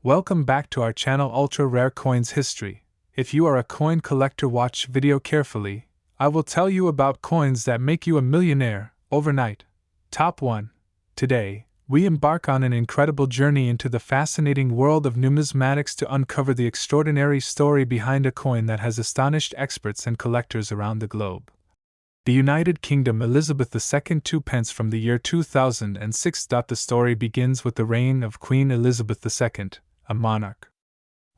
Welcome back to our channel Ultra Rare Coins History. If you are a coin collector, watch video carefully. I will tell you about coins that make you a millionaire overnight. Top 1. Today, we embark on an incredible journey into the fascinating world of numismatics to uncover the extraordinary story behind a coin that has astonished experts and collectors around the globe. The United Kingdom, Elizabeth II, 2 pence from the year 2006. The story begins with the reign of Queen Elizabeth II, a monarch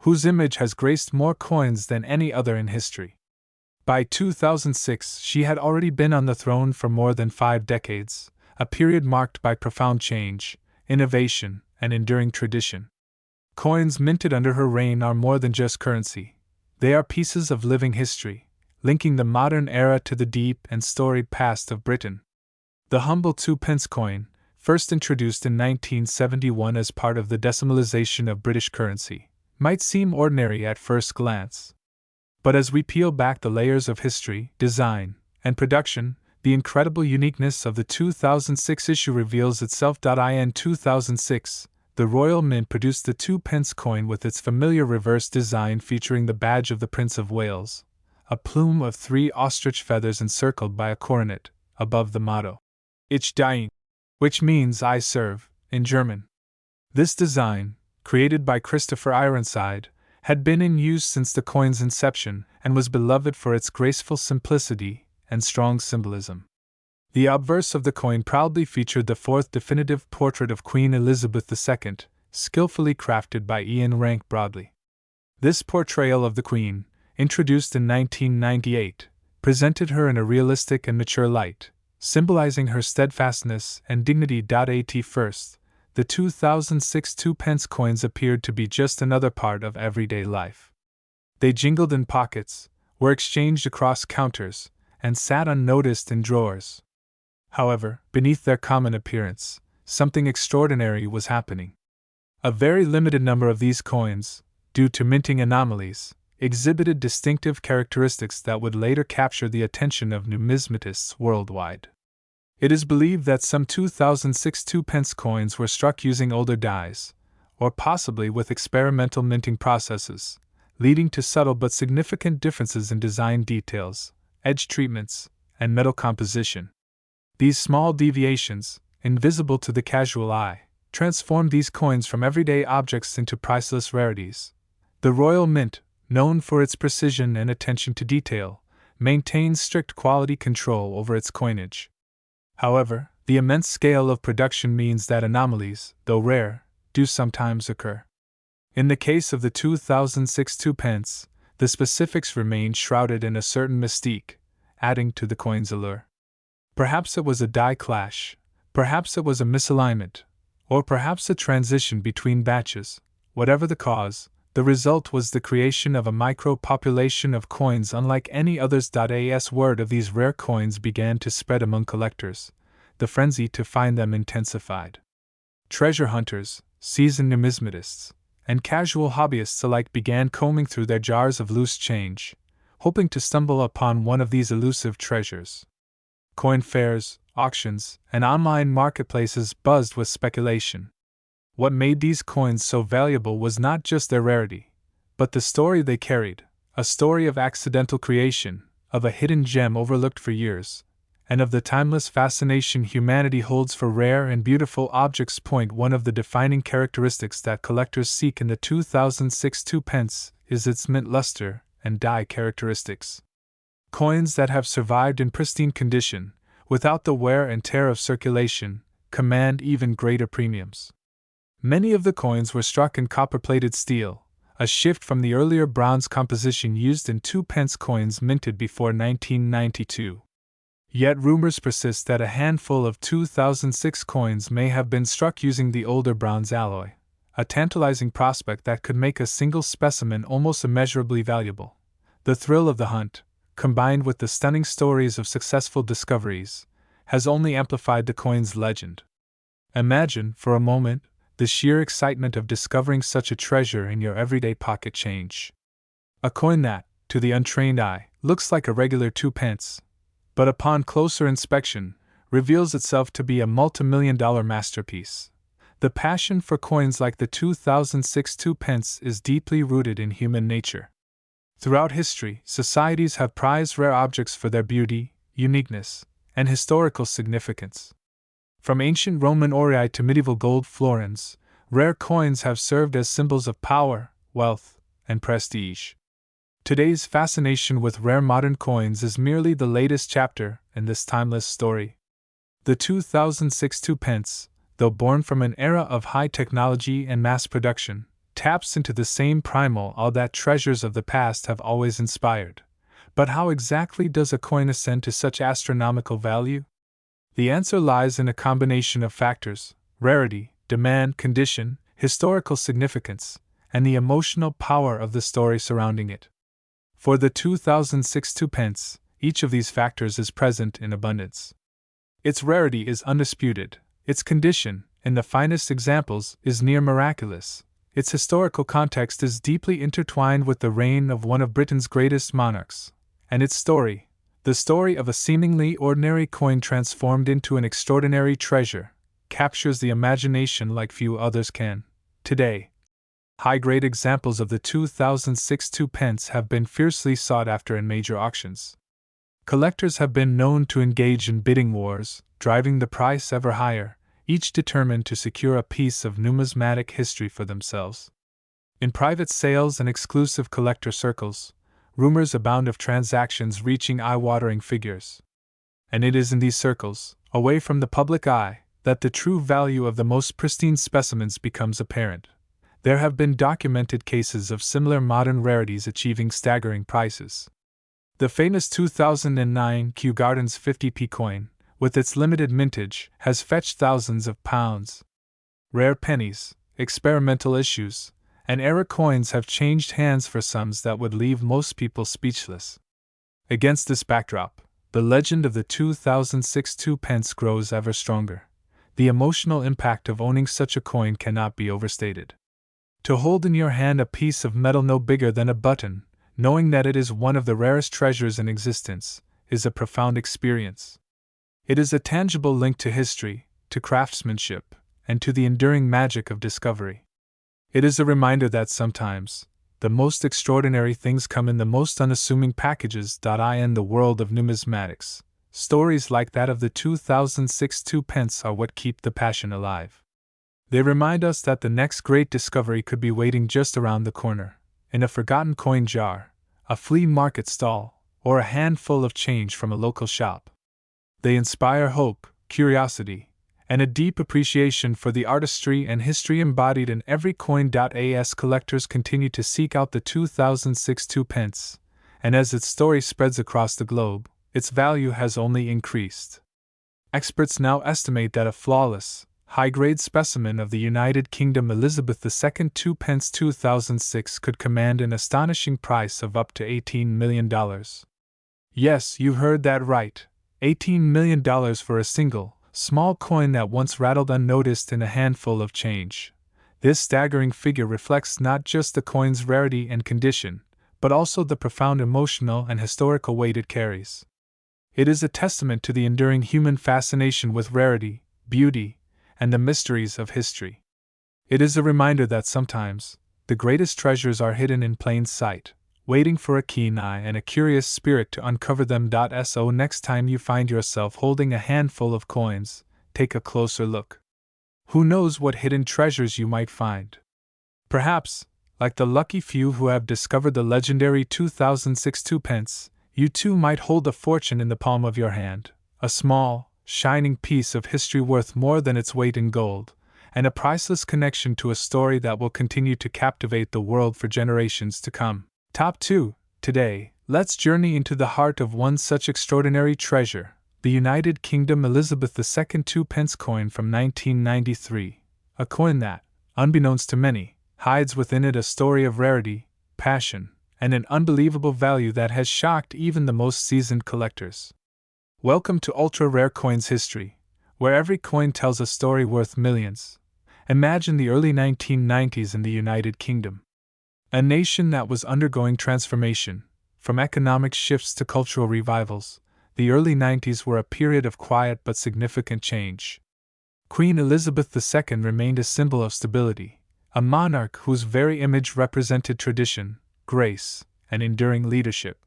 whose image has graced more coins than any other in history. By 2006, she had already been on the throne for more than 5 decades, a period marked by profound change, innovation, and enduring tradition. Coins minted under her reign are more than just currency. They are pieces of living history, linking the modern era to the deep and storied past of Britain. The humble 2-pence coin, first introduced in 1971 as part of the decimalization of British currency, might seem ordinary at first glance. But as we peel back the layers of history, design, and production, the incredible uniqueness of the 2006 issue reveals itself. In 2006, the Royal Mint produced the 2-pence coin with its familiar reverse design featuring the badge of the Prince of Wales, a plume of 3 ostrich feathers encircled by a coronet, above the motto, Ich diene, which means I serve, in German. This design, created by Christopher Ironside, had been in use since the coin's inception and was beloved for its graceful simplicity and strong symbolism. The obverse of the coin proudly featured the 4th definitive portrait of Queen Elizabeth II, skillfully crafted by Ian Rank Broadley. This portrayal of the Queen, introduced in 1998, presented her in a realistic and mature light, symbolizing her steadfastness and dignity. At first, the 2006 2-pence coins appeared to be just another part of everyday life. They jingled in pockets, were exchanged across counters, and sat unnoticed in drawers. However, beneath their common appearance, something extraordinary was happening. A very limited number of these coins, due to minting anomalies, exhibited distinctive characteristics that would later capture the attention of numismatists worldwide. It is believed that some 2006 2-pence coins were struck using older dies, or possibly with experimental minting processes, leading to subtle but significant differences in design details, edge treatments, and metal composition. These small deviations, invisible to the casual eye, transformed these coins from everyday objects into priceless rarities. The Royal Mint, known for its precision and attention to detail, maintains strict quality control over its coinage. However, the immense scale of production means that anomalies, though rare, do sometimes occur. In the case of the 2006 2-pence, the specifics remain shrouded in a certain mystique, adding to the coin's allure. Perhaps it was a die clash, perhaps it was a misalignment, or perhaps a transition between batches. Whatever the cause, the result was the creation of a micro-population of coins unlike any others. As word of these rare coins began to spread among collectors, the frenzy to find them intensified. Treasure hunters, seasoned numismatists, and casual hobbyists alike began combing through their jars of loose change, hoping to stumble upon one of these elusive treasures. Coin fairs, auctions, and online marketplaces buzzed with speculation. What made these coins so valuable was not just their rarity, but the story they carried, a story of accidental creation, of a hidden gem overlooked for years, and of the timeless fascination humanity holds for rare and beautiful objects. One of the defining characteristics that collectors seek in the 2006 2-pence is its mint luster and die characteristics. Coins that have survived in pristine condition, without the wear and tear of circulation, command even greater premiums. Many of the coins were struck in copper-plated steel, a shift from the earlier bronze composition used in 2-pence coins minted before 1992. Yet rumors persist that a handful of 2006 coins may have been struck using the older bronze alloy, a tantalizing prospect that could make a single specimen almost immeasurably valuable. The thrill of the hunt, combined with the stunning stories of successful discoveries, has only amplified the coin's legend. Imagine, for a moment, the sheer excitement of discovering such a treasure in your everyday pocket change. A coin that, to the untrained eye, looks like a regular 2-pence, but upon closer inspection, reveals itself to be a multimillion-dollar masterpiece. The passion for coins like the 2006 2p is deeply rooted in human nature. Throughout history, societies have prized rare objects for their beauty, uniqueness, and historical significance. From ancient Roman aurei to medieval gold florins, rare coins have served as symbols of power, wealth, and prestige. Today's fascination with rare modern coins is merely the latest chapter in this timeless story. The 2006 2p, though born from an era of high technology and mass production, taps into the same primal awe that treasures of the past have always inspired. But how exactly does a coin ascend to such astronomical value? The answer lies in a combination of factors: rarity, demand, condition, historical significance, and the emotional power of the story surrounding it. For the 2006 2p, each of these factors is present in abundance. Its rarity is undisputed, its condition, in the finest examples, is near miraculous, its historical context is deeply intertwined with the reign of one of Britain's greatest monarchs, and its story, the story of a seemingly ordinary coin transformed into an extraordinary treasure, captures the imagination like few others can. Today, high-grade examples of the 2006 2p have been fiercely sought after in major auctions. Collectors have been known to engage in bidding wars, driving the price ever higher, each determined to secure a piece of numismatic history for themselves. In private sales and exclusive collector circles, rumors abound of transactions reaching eye-watering figures. And it is in these circles, away from the public eye, that the true value of the most pristine specimens becomes apparent. There have been documented cases of similar modern rarities achieving staggering prices. The famous 2009 Kew Gardens 50p coin, with its limited mintage, has fetched thousands of pounds. Rare pennies, experimental issues, and era coins have changed hands for sums that would leave most people speechless. Against this backdrop, the legend of the 2006 2p grows ever stronger. The emotional impact of owning such a coin cannot be overstated. To hold in your hand a piece of metal no bigger than a button, knowing that it is one of the rarest treasures in existence, is a profound experience. It is a tangible link to history, to craftsmanship, and to the enduring magic of discovery. It is a reminder that sometimes, the most extraordinary things come in the most unassuming packages. In the world of numismatics, stories like that of the 2006 2p are what keep the passion alive. They remind us that the next great discovery could be waiting just around the corner, in a forgotten coin jar, a flea market stall, or a handful of change from a local shop. They inspire hope, curiosity, and a deep appreciation for the artistry and history embodied in every coin. As collectors continue to seek out the 2006 2p, and as its story spreads across the globe, its value has only increased. Experts now estimate that a flawless, high-grade specimen of the United Kingdom Elizabeth II 2p 2006 could command an astonishing price of up to $18 million. Yes, you heard that right, $18 million for a single, small coin that once rattled unnoticed in a handful of change. This staggering figure reflects not just the coin's rarity and condition, but also the profound emotional and historical weight it carries. It is a testament to the enduring human fascination with rarity, beauty, and the mysteries of history. It is a reminder that sometimes, the greatest treasures are hidden in plain sight, waiting for a keen eye and a curious spirit to uncover them. So next time you find yourself holding a handful of coins, take a closer look. Who knows what hidden treasures you might find? Perhaps, like the lucky few who have discovered the legendary 2006 2p, you too might hold a fortune in the palm of your hand, a small, shining piece of history worth more than its weight in gold, and a priceless connection to a story that will continue to captivate the world for generations to come. Top 2. Today, let's journey into the heart of one such extraordinary treasure, the United Kingdom Elizabeth II 2p coin from 1993, a coin that, unbeknownst to many, hides within it a story of rarity, passion, and an unbelievable value that has shocked even the most seasoned collectors. Welcome to Ultra Rare Coins History, where every coin tells a story worth millions. Imagine the early 1990s in the United Kingdom. A nation that was undergoing transformation, from economic shifts to cultural revivals. The early 90s were a period of quiet but significant change. Queen Elizabeth II remained a symbol of stability, a monarch whose very image represented tradition, grace, and enduring leadership.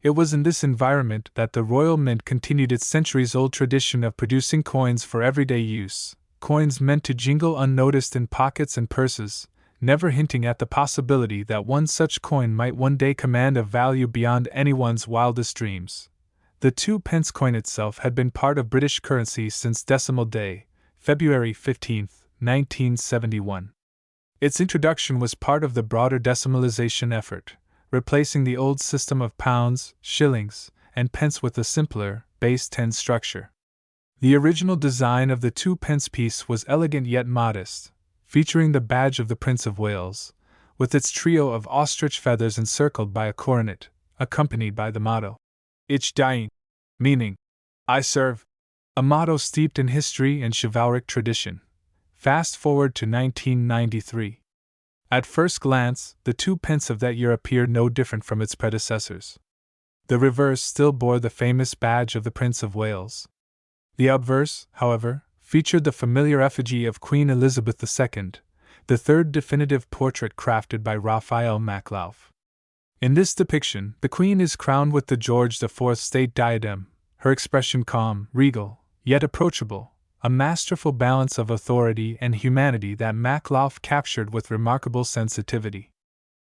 It was in this environment that the Royal Mint continued its centuries-old tradition of producing coins for everyday use, coins meant to jingle unnoticed in pockets and purses, never hinting at the possibility that one such coin might one day command a value beyond anyone's wildest dreams. The 2p coin itself had been part of British currency since Decimal Day, February 15, 1971. Its introduction was part of the broader decimalization effort, replacing the old system of pounds, shillings, and pence with a simpler, base 10 structure. The original design of the 2p piece was elegant yet modest, featuring the badge of the Prince of Wales, with its trio of ostrich feathers encircled by a coronet, accompanied by the motto, Ich diene, meaning, I serve, a motto steeped in history and chivalric tradition. Fast forward to 1993. At first glance, the 2p of that year appeared no different from its predecessors. The reverse still bore the famous badge of the Prince of Wales. The obverse, however, featured the familiar effigy of Queen Elizabeth II, the third definitive portrait crafted by Raphael Maclauff. In this depiction, the Queen is crowned with the George IV state diadem, her expression calm, regal, yet approachable, a masterful balance of authority and humanity that Maclauff captured with remarkable sensitivity.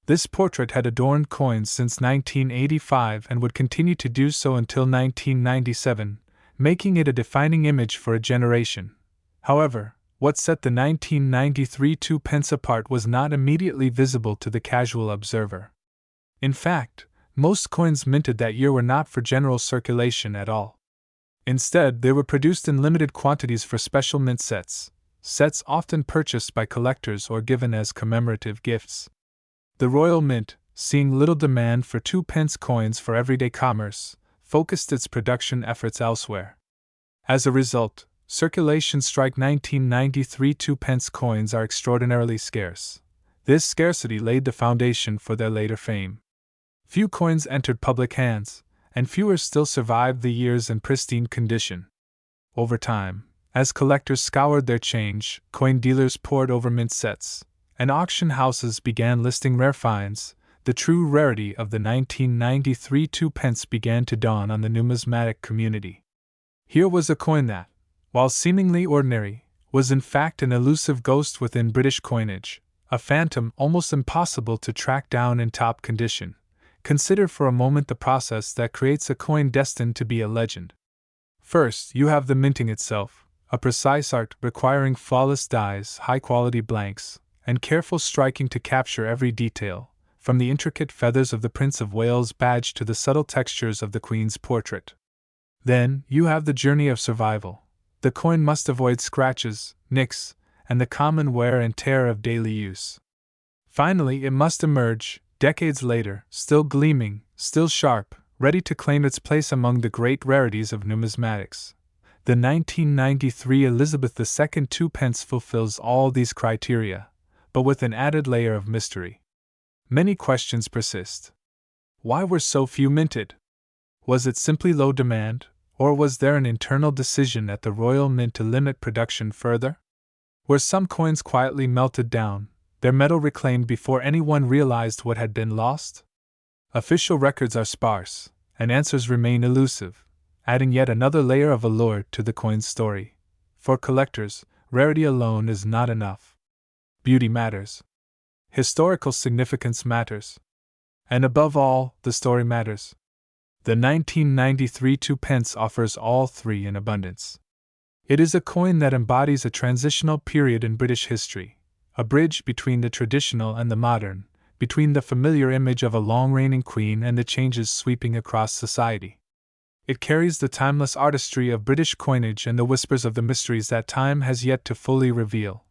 This portrait had adorned coins since 1985 and would continue to do so until 1997, making it a defining image for a generation. However, what set the 1993 2p apart was not immediately visible to the casual observer. In fact, most coins minted that year were not for general circulation at all. Instead, they were produced in limited quantities for special mint sets often purchased by collectors or given as commemorative gifts. The Royal Mint, seeing little demand for 2p coins for everyday commerce, focused its production efforts elsewhere. As a result, circulation strike 1993 2p coins are extraordinarily scarce. This scarcity laid the foundation for their later fame. Few coins entered public hands, and fewer still survived the years in pristine condition. Over time, as collectors scoured their change, coin dealers pored over mint sets, and auction houses began listing rare finds, the true rarity of the 1993 2p began to dawn on the numismatic community. Here was a coin that, while seemingly ordinary, was in fact an elusive ghost within British coinage, a phantom almost impossible to track down in top condition. Consider for a moment the process that creates a coin destined to be a legend. First, you have the minting itself, a precise art requiring flawless dies, high-quality blanks, and careful striking to capture every detail, from the intricate feathers of the Prince of Wales badge to the subtle textures of the Queen's portrait. Then, you have the journey of survival. The coin must avoid scratches, nicks, and the common wear and tear of daily use. Finally, it must emerge, decades later, still gleaming, still sharp, ready to claim its place among the great rarities of numismatics. The 1993 Elizabeth II 2p fulfills all these criteria, but with an added layer of mystery. Many questions persist. Why were so few minted? Was it simply low demand, or was there an internal decision at the Royal Mint to limit production further? Were some coins quietly melted down, their metal reclaimed before anyone realized what had been lost? Official records are sparse, and answers remain elusive, adding yet another layer of allure to the coin's story. For collectors, rarity alone is not enough. Beauty matters. Historical significance matters. And above all, the story matters. The 1993 2p offers all three in abundance. It is a coin that embodies a transitional period in British history, a bridge between the traditional and the modern, between the familiar image of a long-reigning queen and the changes sweeping across society. It carries the timeless artistry of British coinage and the whispers of the mysteries that time has yet to fully reveal.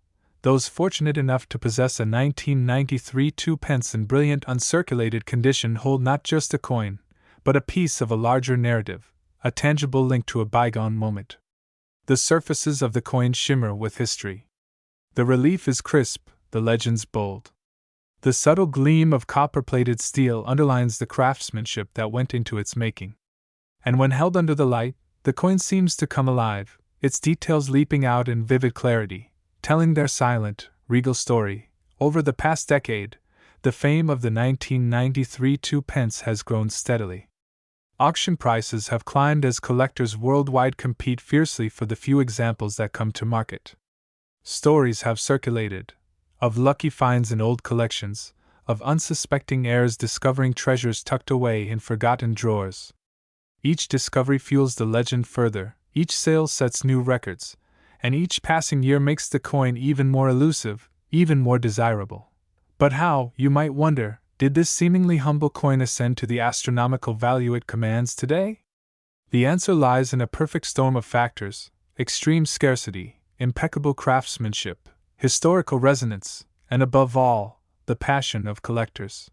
Those fortunate enough to possess a 1993 2p in brilliant uncirculated condition hold not just a coin, but a piece of a larger narrative, a tangible link to a bygone moment. The surfaces of the coin shimmer with history. The relief is crisp, the legends bold. The subtle gleam of copper-plated steel underlines the craftsmanship that went into its making. And when held under the light, the coin seems to come alive, its details leaping out in vivid clarity, telling their silent, regal story. Over the past decade, the fame of the 1993 2p has grown steadily. Auction prices have climbed as collectors worldwide compete fiercely for the few examples that come to market. Stories have circulated of lucky finds in old collections, of unsuspecting heirs discovering treasures tucked away in forgotten drawers. Each discovery fuels the legend further, each sale sets new records, and each passing year makes the coin even more elusive, even more desirable. But how, you might wonder, did this seemingly humble coin ascend to the astronomical value it commands today? The answer lies in a perfect storm of factors: extreme scarcity, impeccable craftsmanship, historical resonance, and above all, the passion of collectors.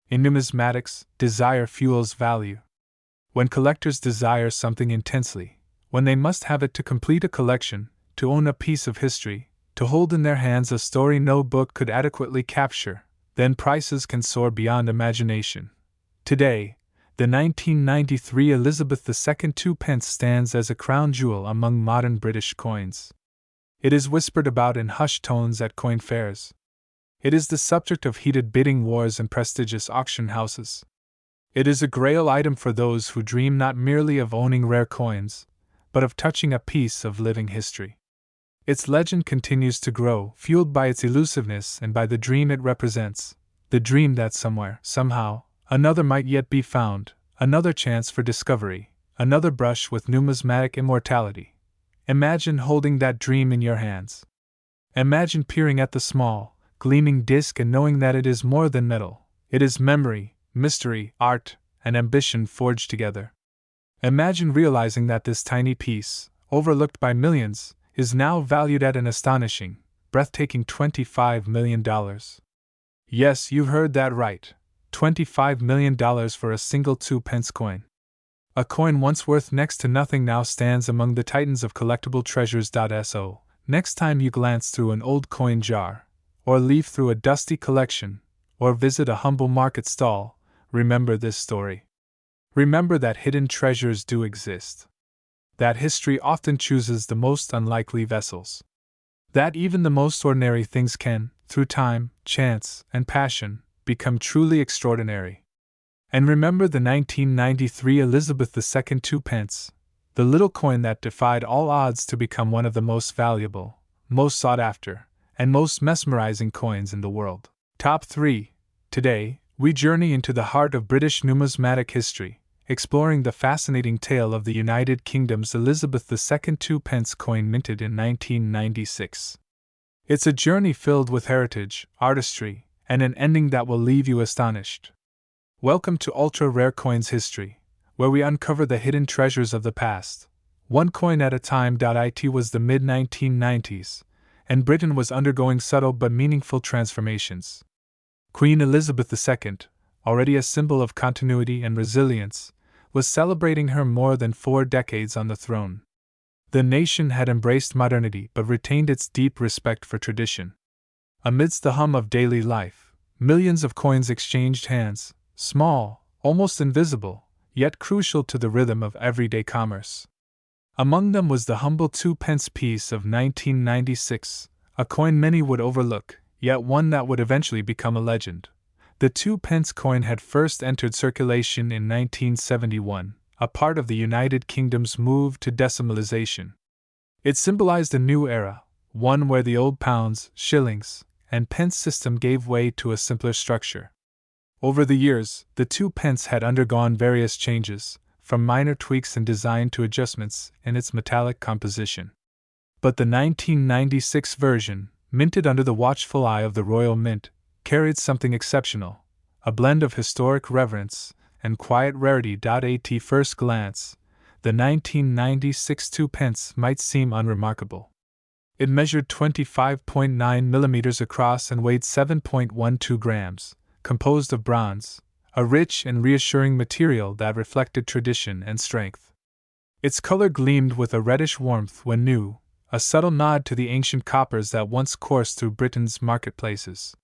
In numismatics, desire fuels value. When collectors desire something intensely, when they must have it to complete a collection, to own a piece of history, to hold in their hands a story no book could adequately capture, then prices can soar beyond imagination. Today, the 1993 Elizabeth II 2p stands as a crown jewel among modern British coins. It is whispered about in hushed tones at coin fairs. It is the subject of heated bidding wars and prestigious auction houses. It is a grail item for those who dream not merely of owning rare coins, but of touching a piece of living history. Its legend continues to grow, fueled by its elusiveness and by the dream it represents, the dream that somewhere, somehow, another might yet be found, another chance for discovery, another brush with numismatic immortality. Imagine holding that dream in your hands. Imagine peering at the small, gleaming disc and knowing that it is more than metal. It is memory, mystery, art, and ambition forged together. Imagine realizing that this tiny piece, overlooked by millions, is now valued at an astonishing, breathtaking $25 million. Yes, you heard that right. $25 million for a single 2p coin. A coin once worth next to nothing now stands among the titans of collectible treasures. So, next time you glance through an old coin jar, or leaf through a dusty collection, or visit a humble market stall, remember this story. Remember that hidden treasures do exist. That history often chooses the most unlikely vessels. That even the most ordinary things can, through time, chance, and passion, become truly extraordinary. And remember the 1993 Elizabeth II 2p, the little coin that defied all odds to become one of the most valuable, most sought after, and most mesmerizing coins in the world. Top 3. Today, we journey into the heart of British numismatic history, exploring the fascinating tale of the United Kingdom's Elizabeth II 2p coin minted in 1996. It's a journey filled with heritage, artistry, and an ending that will leave you astonished. Welcome to Ultra Rare Coins History, where we uncover the hidden treasures of the past, one coin at a time. It was the mid-1990s, and Britain was undergoing subtle but meaningful transformations. Queen Elizabeth II, already a symbol of continuity and resilience, was celebrating her more than 4 decades on the throne. The nation had embraced modernity but retained its deep respect for tradition. Amidst the hum of daily life, millions of coins exchanged hands, small, almost invisible, yet crucial to the rhythm of everyday commerce. Among them was the humble 2p piece of 1996, a coin many would overlook, yet one that would eventually become a legend. The 2p coin had first entered circulation in 1971, a part of the United Kingdom's move to decimalization. It symbolized a new era, one where the old pounds, shillings, and pence system gave way to a simpler structure. Over the years, the 2p had undergone various changes, from minor tweaks in design to adjustments in its metallic composition. But the 1996 version, minted under the watchful eye of the Royal Mint, carried something exceptional, a blend of historic reverence and quiet rarity. At first glance, the 1996 2p might seem unremarkable. It measured 25.9 millimeters across and weighed 7.12 grams, composed of bronze, a rich and reassuring material that reflected tradition and strength. Its color gleamed with a reddish warmth when new, a subtle nod to the ancient coppers that once coursed through Britain's marketplaces.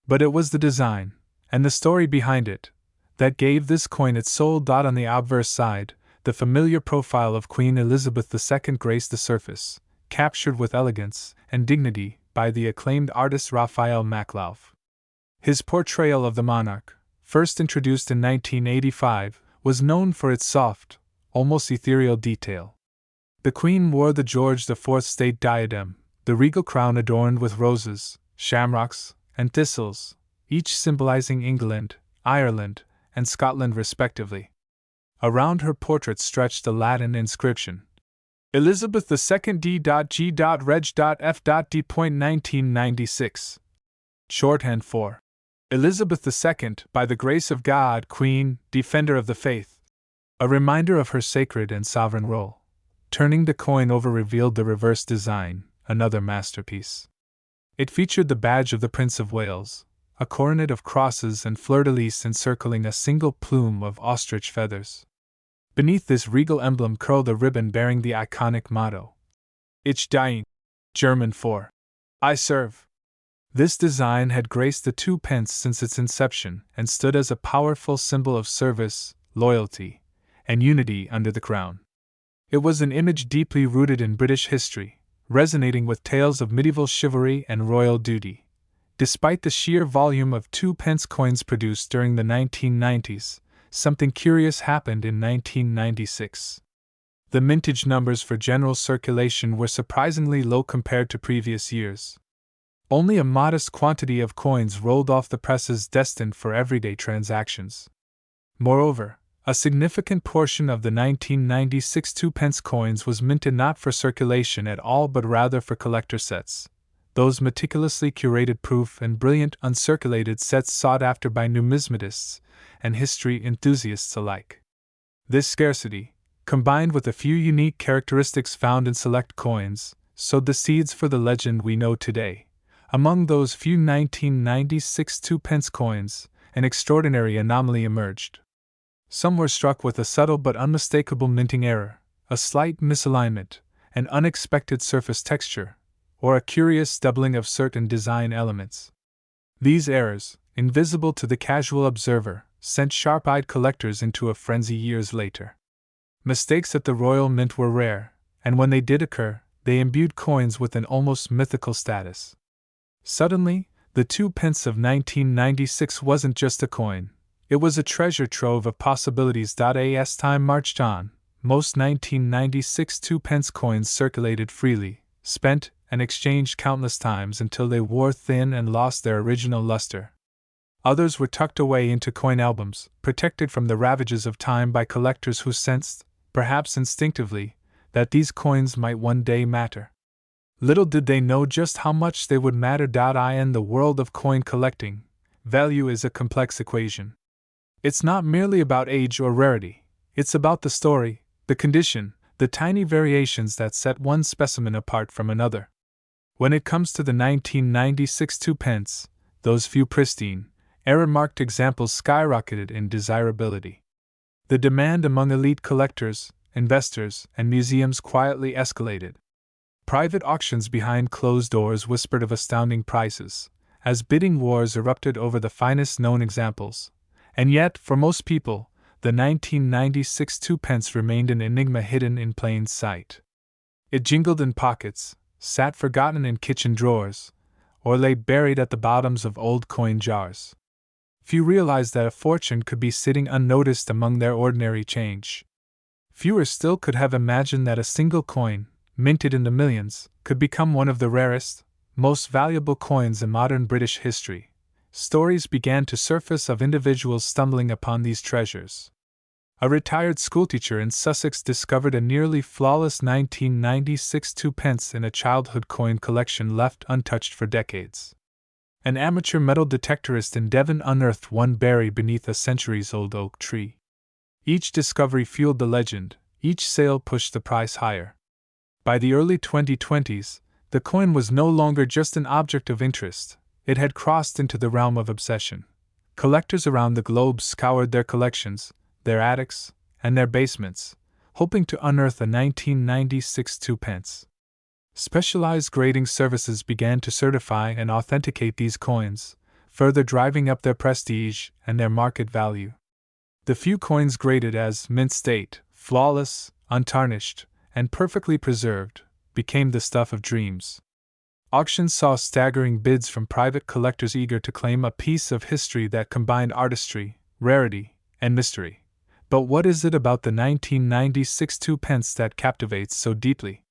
But it was the design, and the story behind it, that gave this coin its soul. On the obverse side, the familiar profile of Queen Elizabeth II graced the surface, captured with elegance and dignity by the acclaimed artist Raphael Maklauf. His portrayal of the monarch, first introduced in 1985, was known for its soft, almost ethereal detail. The Queen wore the George IV state diadem, the regal crown adorned with roses, shamrocks, and thistles, each symbolizing England, Ireland, and Scotland respectively. Around her portrait stretched a Latin inscription: Elizabeth II D.G.Reg.F.D.1996. Shorthand for Elizabeth II, by the grace of God, Queen, Defender of the Faith. A reminder of her sacred and sovereign role. Turning the coin over revealed the reverse design, another masterpiece. It featured the badge of the Prince of Wales, a coronet of crosses and fleur-de-lis encircling a single plume of ostrich feathers. Beneath this regal emblem curled a ribbon bearing the iconic motto: Ich diene, German for I serve. This design had graced the 2 pence since its inception and stood as a powerful symbol of service, loyalty, and unity under the crown. It was an image deeply rooted in British history, resonating with tales of medieval chivalry and royal duty. Despite the sheer volume of 2 pence coins produced during the 1990s, something curious happened in 1996. The mintage numbers for general circulation were surprisingly low compared to previous years. Only a modest quantity of coins rolled off the presses destined for everyday transactions. Moreover, a significant portion of the 1996 2 pence coins was minted not for circulation at all but rather for collector sets, those meticulously curated proof and brilliant uncirculated sets sought after by numismatists and history enthusiasts alike. This scarcity, combined with a few unique characteristics found in select coins, sowed the seeds for the legend we know today. Among those few 1996 2 pence coins, an extraordinary anomaly emerged. Some were struck with a subtle but unmistakable minting error, a slight misalignment, an unexpected surface texture, or a curious doubling of certain design elements. These errors, invisible to the casual observer, sent sharp-eyed collectors into a frenzy years later. Mistakes at the Royal Mint were rare, and when they did occur, they imbued coins with an almost mythical status. Suddenly, the 2 pence of 1996 wasn't just a coin, it was a treasure trove of possibilities. As time marched on, most 1996 2 pence coins circulated freely, spent and exchanged countless times until they wore thin and lost their original luster. Others were tucked away into coin albums, protected from the ravages of time by collectors who sensed, perhaps instinctively, that these coins might one day matter. Little did they know just how much they would matter. In the world of coin collecting, value is a complex equation. It's not merely about age or rarity, it's about the story, the condition, the tiny variations that set one specimen apart from another. When it comes to the 1996 2 pence, those few pristine, error-marked examples skyrocketed in desirability. The demand among elite collectors, investors, and museums quietly escalated. Private auctions behind closed doors whispered of astounding prices, as bidding wars erupted over the finest known examples. And yet, for most people, the 1996 2 pence remained an enigma hidden in plain sight. It jingled in pockets, sat forgotten in kitchen drawers, or lay buried at the bottoms of old coin jars. Few realized that a fortune could be sitting unnoticed among their ordinary change. Fewer still could have imagined that a single coin, minted in the millions, could become one of the rarest, most valuable coins in modern British history. Stories began to surface of individuals stumbling upon these treasures. A retired schoolteacher in Sussex discovered a nearly flawless 1996 2 pence in a childhood coin collection left untouched for decades. An amateur metal detectorist in Devon unearthed one buried beneath a centuries-old oak tree. Each discovery fueled the legend, each sale pushed the price higher. By the early 2020s, the coin was no longer just an object of interest, it had crossed into the realm of obsession. Collectors around the globe scoured their collections, their attics, and their basements, hoping to unearth a 1996 2 pence. Specialized grading services began to certify and authenticate these coins, further driving up their prestige and their market value. The few coins graded as mint state, flawless, untarnished, and perfectly preserved, became the stuff of dreams. Auctions saw staggering bids from private collectors eager to claim a piece of history that combined artistry, rarity, and mystery. But what is it about the 1996 2p that captivates so deeply?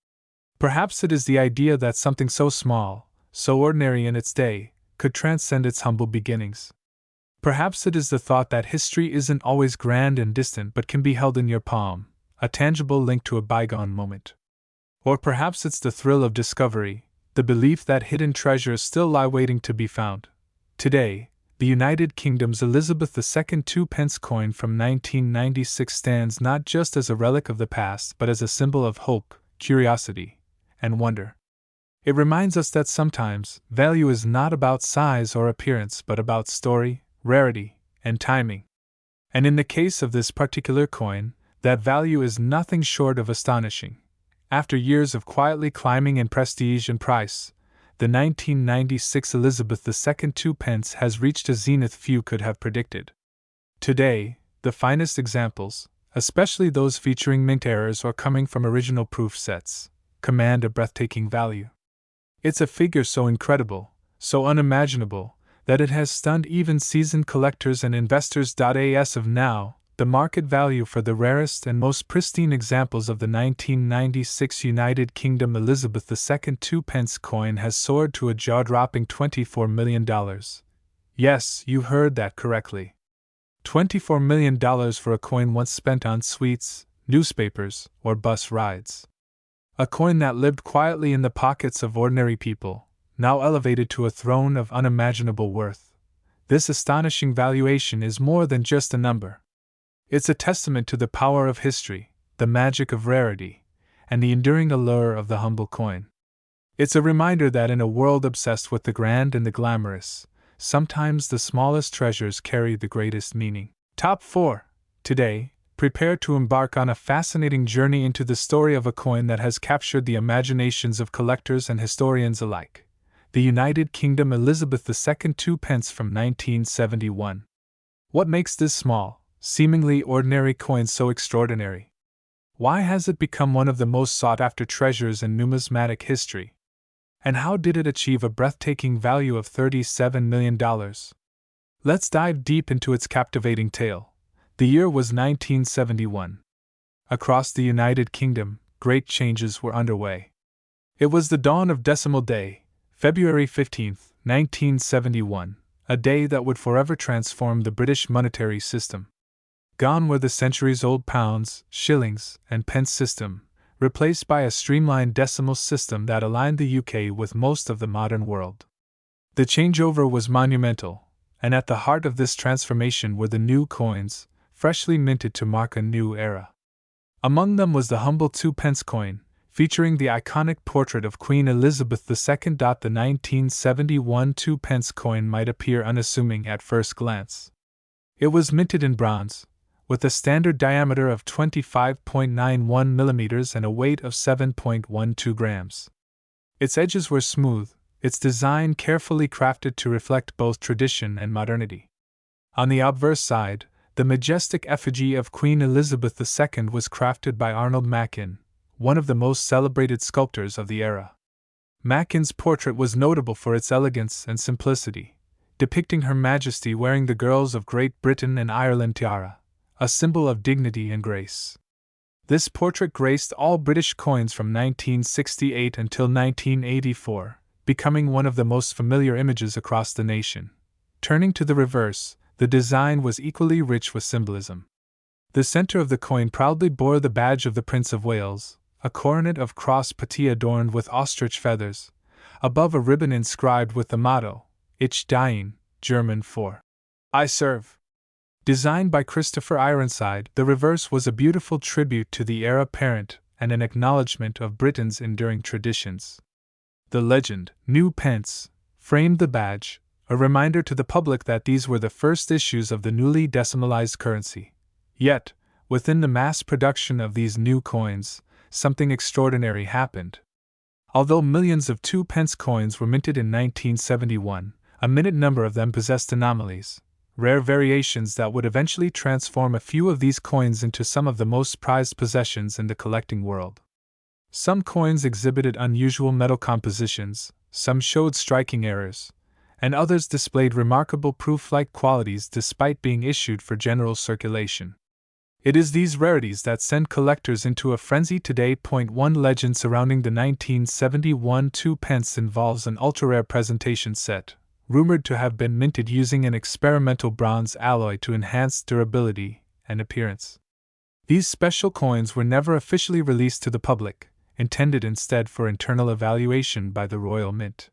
Perhaps it is the idea that something so small, so ordinary in its day, could transcend its humble beginnings. Perhaps it is the thought that history isn't always grand and distant but can be held in your palm, a tangible link to a bygone moment. Or perhaps it's the thrill of discovery, the belief that hidden treasures still lie waiting to be found. Today, the United Kingdom's Elizabeth II 2p coin from 1996 stands not just as a relic of the past but as a symbol of hope, curiosity, and wonder. It reminds us that sometimes value is not about size or appearance but about story, rarity, and timing. And in the case of this particular coin, that value is nothing short of astonishing. After years of quietly climbing in prestige and price, the 1996 Elizabeth II 2p has reached a zenith few could have predicted. Today, the finest examples, especially those featuring mint errors or coming from original proof sets, command a breathtaking value. It's a figure so incredible, so unimaginable, that it has stunned even seasoned collectors and investors. As of now, the market value for the rarest and most pristine examples of the 1996 United Kingdom Elizabeth II 2p coin has soared to a jaw-dropping $24 million. Yes, you heard that correctly. $24 million for a coin once spent on sweets, newspapers, or bus rides. A coin that lived quietly in the pockets of ordinary people, now elevated to a throne of unimaginable worth. This astonishing valuation is more than just a number. It's a testament to the power of history, the magic of rarity, and the enduring allure of the humble coin. It's a reminder that in a world obsessed with the grand and the glamorous, sometimes the smallest treasures carry the greatest meaning. Top 4. Today, prepare to embark on a fascinating journey into the story of a coin that has captured the imaginations of collectors and historians alike. The United Kingdom Elizabeth II 2p from 1971. What makes this small, seemingly ordinary coin so extraordinary? Why has it become one of the most sought-after treasures in numismatic history? And how did it achieve a breathtaking value of $37 million? Let's dive deep into its captivating tale. The year was 1971. Across the United Kingdom, great changes were underway. It was the dawn of Decimal Day, February 15, 1971, a day that would forever transform the British monetary system. Gone were the centuries-old pounds, shillings, and pence system, replaced by a streamlined decimal system that aligned the UK with most of the modern world. The changeover was monumental, and at the heart of this transformation were the new coins, freshly minted to mark a new era. Among them was the humble 2p coin, featuring the iconic portrait of Queen Elizabeth II. The 1971 2p coin might appear unassuming at first glance. It was minted in bronze, with a standard diameter of 25.91 mm and a weight of 7.12 grams. Its edges were smooth, its design carefully crafted to reflect both tradition and modernity. On the obverse side, the majestic effigy of Queen Elizabeth II was crafted by Arnold Machin, one of the most celebrated sculptors of the era. Machin's portrait was notable for its elegance and simplicity, depicting Her Majesty wearing the Girls of Great Britain and Ireland tiara, a symbol of dignity and grace. This portrait graced all British coins from 1968 until 1984, becoming one of the most familiar images across the nation. Turning to the reverse, the design was equally rich with symbolism. The center of the coin proudly bore the badge of the Prince of Wales, a coronet of cross-patty adorned with ostrich feathers, above a ribbon inscribed with the motto, Ich diene, German for I serve. Designed by Christopher Ironside, the reverse was a beautiful tribute to the heir apparent and an acknowledgement of Britain's enduring traditions. The legend, New Pence, framed the badge, a reminder to the public that these were the first issues of the newly decimalized currency. Yet, within the mass production of these new coins, something extraordinary happened. Although millions of 2p coins were minted in 1971, a minute number of them possessed anomalies, rare variations that would eventually transform a few of these coins into some of the most prized possessions in the collecting world. Some coins exhibited unusual metal compositions, some showed striking errors, and others displayed remarkable proof-like qualities despite being issued for general circulation. It is these rarities that send collectors into a frenzy today. One legend surrounding the 1971 2p involves an ultra-rare presentation set, rumored to have been minted using an experimental bronze alloy to enhance durability and appearance. These special coins were never officially released to the public, intended instead for internal evaluation by the Royal Mint.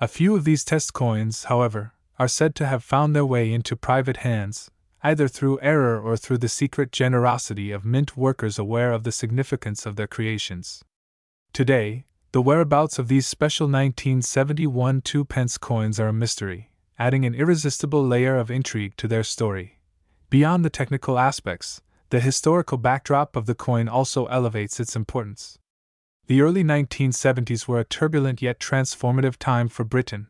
A few of these test coins, however, are said to have found their way into private hands, either through error or through the secret generosity of mint workers aware of the significance of their creations. Today, the whereabouts of these special 1971 2p coins are a mystery, adding an irresistible layer of intrigue to their story. Beyond the technical aspects, the historical backdrop of the coin also elevates its importance. The early 1970s were a turbulent yet transformative time for Britain.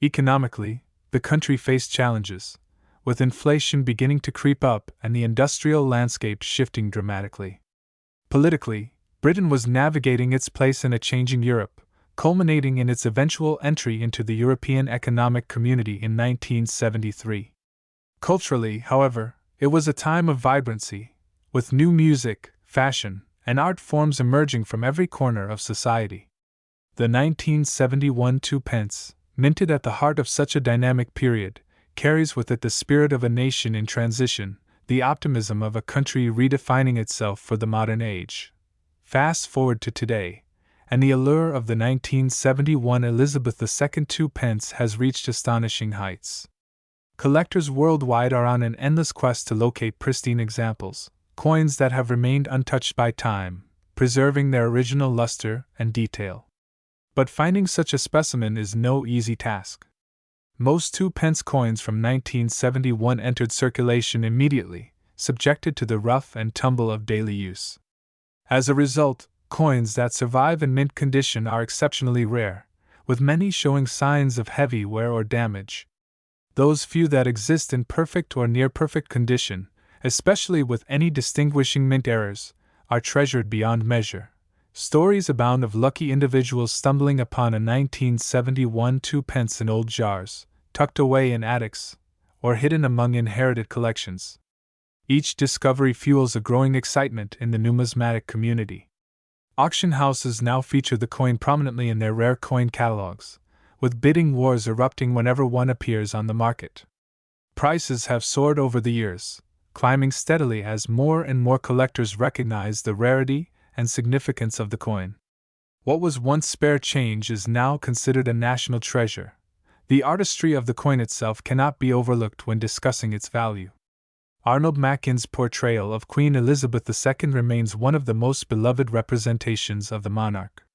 Economically, the country faced challenges, with inflation beginning to creep up and the industrial landscape shifting dramatically. Politically, Britain was navigating its place in a changing Europe, culminating in its eventual entry into the European Economic Community in 1973. Culturally, however, it was a time of vibrancy, with new music, fashion, and art forms emerging from every corner of society. The 1971 2p, minted at the heart of such a dynamic period, carries with it the spirit of a nation in transition, the optimism of a country redefining itself for the modern age. Fast forward to today, and the allure of the 1971 Elizabeth II 2p has reached astonishing heights. Collectors worldwide are on an endless quest to locate pristine examples, coins that have remained untouched by time, preserving their original luster and detail. But finding such a specimen is no easy task. Most 2p coins from 1971 entered circulation immediately, subjected to the rough and tumble of daily use. As a result, coins that survive in mint condition are exceptionally rare, with many showing signs of heavy wear or damage. Those few that exist in perfect or near-perfect condition, especially with any distinguishing mint errors, are treasured beyond measure. Stories abound of lucky individuals stumbling upon a 1971 2p in old jars, tucked away in attics, or hidden among inherited collections. Each discovery fuels a growing excitement in the numismatic community. Auction houses now feature the coin prominently in their rare coin catalogs, with bidding wars erupting whenever one appears on the market. Prices have soared over the years, climbing steadily as more and more collectors recognize the rarity and significance of the coin. What was once spare change is now considered a national treasure. The artistry of the coin itself cannot be overlooked when discussing its value. Arnold Mackin's portrayal of Queen Elizabeth II remains one of the most beloved representations of the monarch.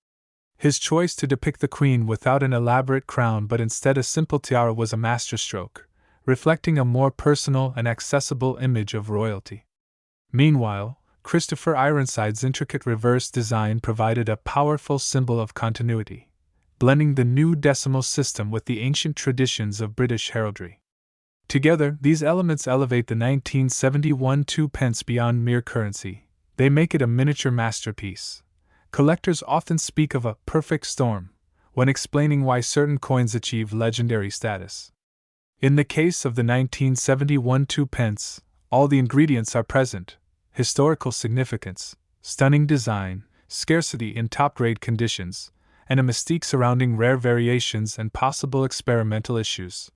His choice to depict the Queen without an elaborate crown but instead a simple tiara was a masterstroke, reflecting a more personal and accessible image of royalty. Meanwhile, Christopher Ironside's intricate reverse design provided a powerful symbol of continuity, blending the new decimal system with the ancient traditions of British heraldry. Together, these elements elevate the 1971 2p beyond mere currency. They make it a miniature masterpiece. Collectors often speak of a perfect storm when explaining why certain coins achieve legendary status. In the case of the 1971 2p, all the ingredients are present: historical significance, stunning design, scarcity in top-grade conditions, and a mystique surrounding rare variations and possible experimental issues.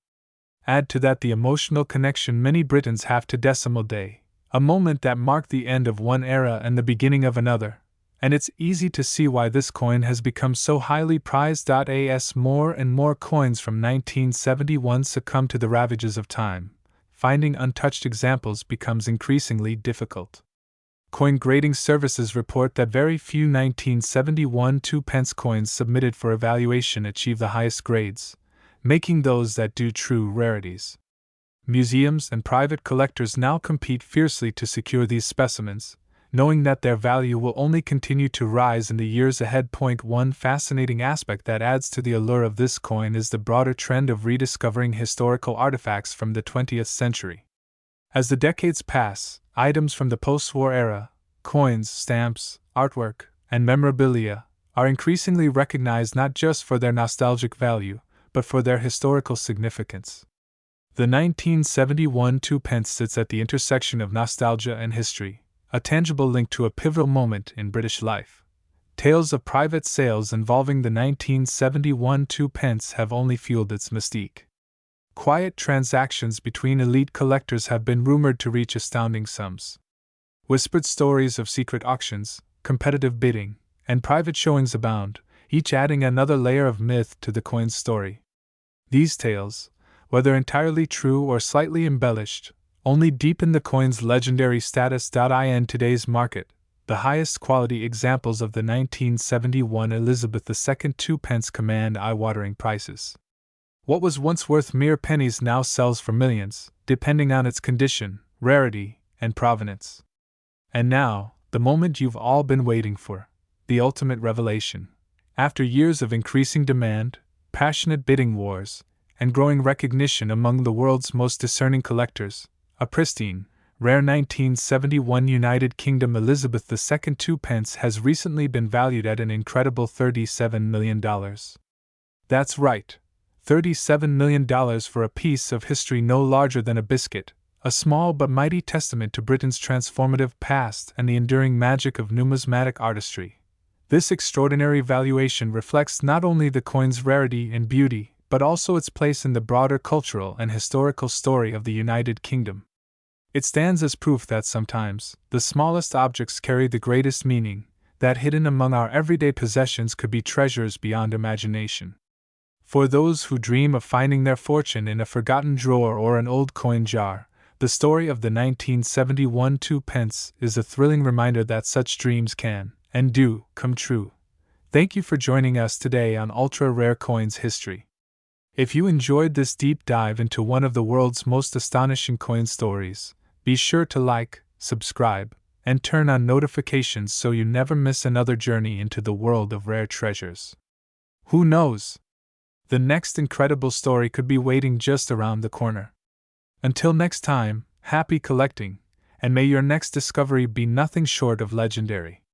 Add to that the emotional connection many Britons have to Decimal Day, a moment that marked the end of one era and the beginning of another, and it's easy to see why this coin has become so highly prized. As more and more coins from 1971 succumb to the ravages of time, finding untouched examples becomes increasingly difficult. Coin grading services report that very few 1971 2p coins submitted for evaluation achieve the highest grades, making those that do true rarities. Museums and private collectors now compete fiercely to secure these specimens, knowing that their value will only continue to rise in the years ahead. One fascinating aspect that adds to the allure of this coin is the broader trend of rediscovering historical artifacts from the 20th century. As the decades pass, items from the post-war era, coins, stamps, artwork, and memorabilia, are increasingly recognized not just for their nostalgic value, but for their historical significance. The 1971 2p sits at the intersection of nostalgia and history, a tangible link to a pivotal moment in British life. Tales of private sales involving the 1971 2p have only fueled its mystique. Quiet transactions between elite collectors have been rumored to reach astounding sums. Whispered stories of secret auctions, competitive bidding, and private showings abound, each adding another layer of myth to the coin's story. These tales, whether entirely true or slightly embellished, only deepen the coin's legendary status. In today's market, the highest quality examples of the 1971 Elizabeth II 2p command eye-watering prices. What was once worth mere pennies now sells for millions, depending on its condition, rarity, and provenance. And now, the moment you've all been waiting for, the ultimate revelation. After years of increasing demand, passionate bidding wars, and growing recognition among the world's most discerning collectors, a pristine, rare 1971 United Kingdom Elizabeth II 2p has recently been valued at an incredible $37 million. That's right, $37 million for a piece of history no larger than a biscuit, a small but mighty testament to Britain's transformative past and the enduring magic of numismatic artistry. This extraordinary valuation reflects not only the coin's rarity and beauty, but also its place in the broader cultural and historical story of the United Kingdom. It stands as proof that sometimes the smallest objects carry the greatest meaning, that hidden among our everyday possessions could be treasures beyond imagination. For those who dream of finding their fortune in a forgotten drawer or an old coin jar, the story of the 1971 2p is a thrilling reminder that such dreams can, and do, come true. Thank you for joining us today on Ultra Rare Coins History. If you enjoyed this deep dive into one of the world's most astonishing coin stories, be sure to like, subscribe, and turn on notifications so you never miss another journey into the world of rare treasures. Who knows? The next incredible story could be waiting just around the corner. Until next time, happy collecting, and may your next discovery be nothing short of legendary.